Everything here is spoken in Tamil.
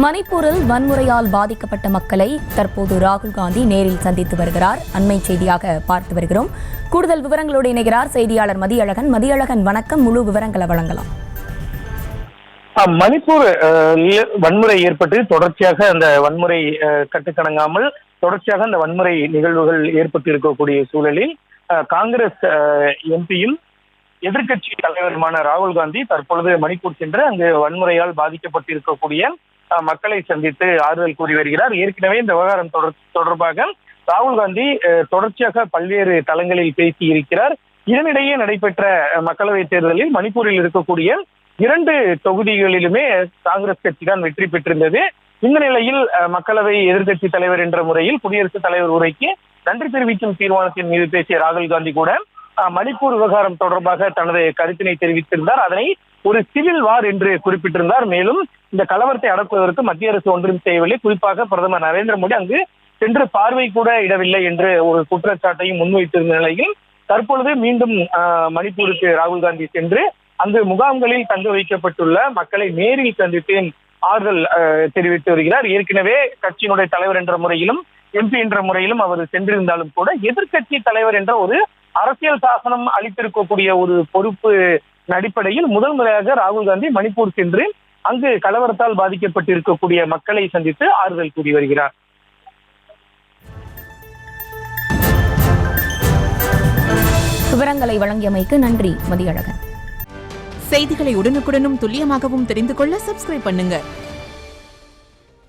மணிப்பூரில் வன்முறையால் பாதிக்கப்பட்ட மக்களை தற்போது ராகுல் காந்தி நேரில் சந்தித்து வருகிறார். அண்மை செய்தியாக பார்த்து வருகிறோம். கூடுதல் விவரங்களோடு இணைகிறார் செய்தியாளர் மதியழகன். மதியழகன், வணக்கம். முழு விவரங்களை வழங்கலாம். மணிப்பூர் வன்முறை ஏற்பட்டு தொடர்ச்சியாக அந்த வன்முறை கட்டுக்கணங்காமல் தொடர்ச்சியாக அந்த வன்முறை நிகழ்வுகள் ஏற்பட்டு இருக்கக்கூடிய சூழலில் காங்கிரஸ் எம்பியும் எதிர்கட்சி தலைவருமான ராகுல் காந்தி தற்பொழுது மணிப்பூர் சென்று அங்கு வன்முறையால் பாதிக்கப்பட்டிருக்கக்கூடிய மக்களை சந்தித்து ஆறுதல் கூறி வருகிறார். ஏற்கனவே இந்த விவகாரம் தொடர்பாக ராகுல் காந்தி தொடர்ச்சியாக பல்வேறு தளங்களில் பேசி இருக்கிறார். இதனிடையே நடைபெற்ற மக்களவைத் தேர்தலில் மணிப்பூரில் இருக்கக்கூடிய 2 தொகுதிகளிலுமே காங்கிரஸ் கட்சி தான் வெற்றி பெற்றிருந்தது. இந்த நிலையில் மக்களவை எதிர்கட்சி தலைவர் என்ற முறையில் குடியரசுத் தலைவர் உரைக்கு நன்றி தெரிவிக்கும் தீர்மானத்தின் மீது பேசிய ராகுல் காந்தி கூட மணிப்பூர் விவகாரம் தொடர்பாக தனது கருத்தினை தெரிவித்திருந்தார். அதனை ஒரு சிவில் வார் என்று குறிப்பிட்டிருந்தார். மேலும் இந்த கலவரத்தை அடக்குவதற்கு மத்திய அரசு ஒன்றும் செய்யவில்லை, குறிப்பாக பிரதமர் நரேந்திர மோடி அங்கு சென்று பார்வை கூட இடவில்லை என்று ஒரு குற்றச்சாட்டையும் முன்வைத்திருந்த நிலையில் தற்பொழுது மீண்டும் மணிப்பூருக்கு ராகுல் காந்தி சென்று அங்கு முகாம்களில் தங்க வைக்கப்பட்டுள்ள மக்களை நேரில் சந்தித்து ஆறுதல் தெரிவித்து வருகிறார். ஏற்கனவே கட்சியினுடைய தலைவர் என்ற முறையிலும் எம்பி என்ற முறையிலும் அவர் சென்றிருந்தாலும் கூட எதிர்கட்சி தலைவர் என்ற ஒரு அரசியல் சாசனம் அளித்திருக்கக்கூடிய ஒரு பொறுப்பு அடிப்படையில் முதல் முறையாக ராகுல் காந்தி மணிப்பூர் சென்று அங்கு கலவரத்தால் பாதிக்கப்பட்டிருக்கக்கூடிய மக்களை சந்தித்து ஆறுதல் கூறி வருகிறார். விவரங்களை வழங்கியமைக்கு நன்றி மதியழகன். செய்திகளை உடனுக்குடனும் துல்லியமாகவும் தெரிந்து கொள்ள சப்ஸ்கிரைப் பண்ணுங்க.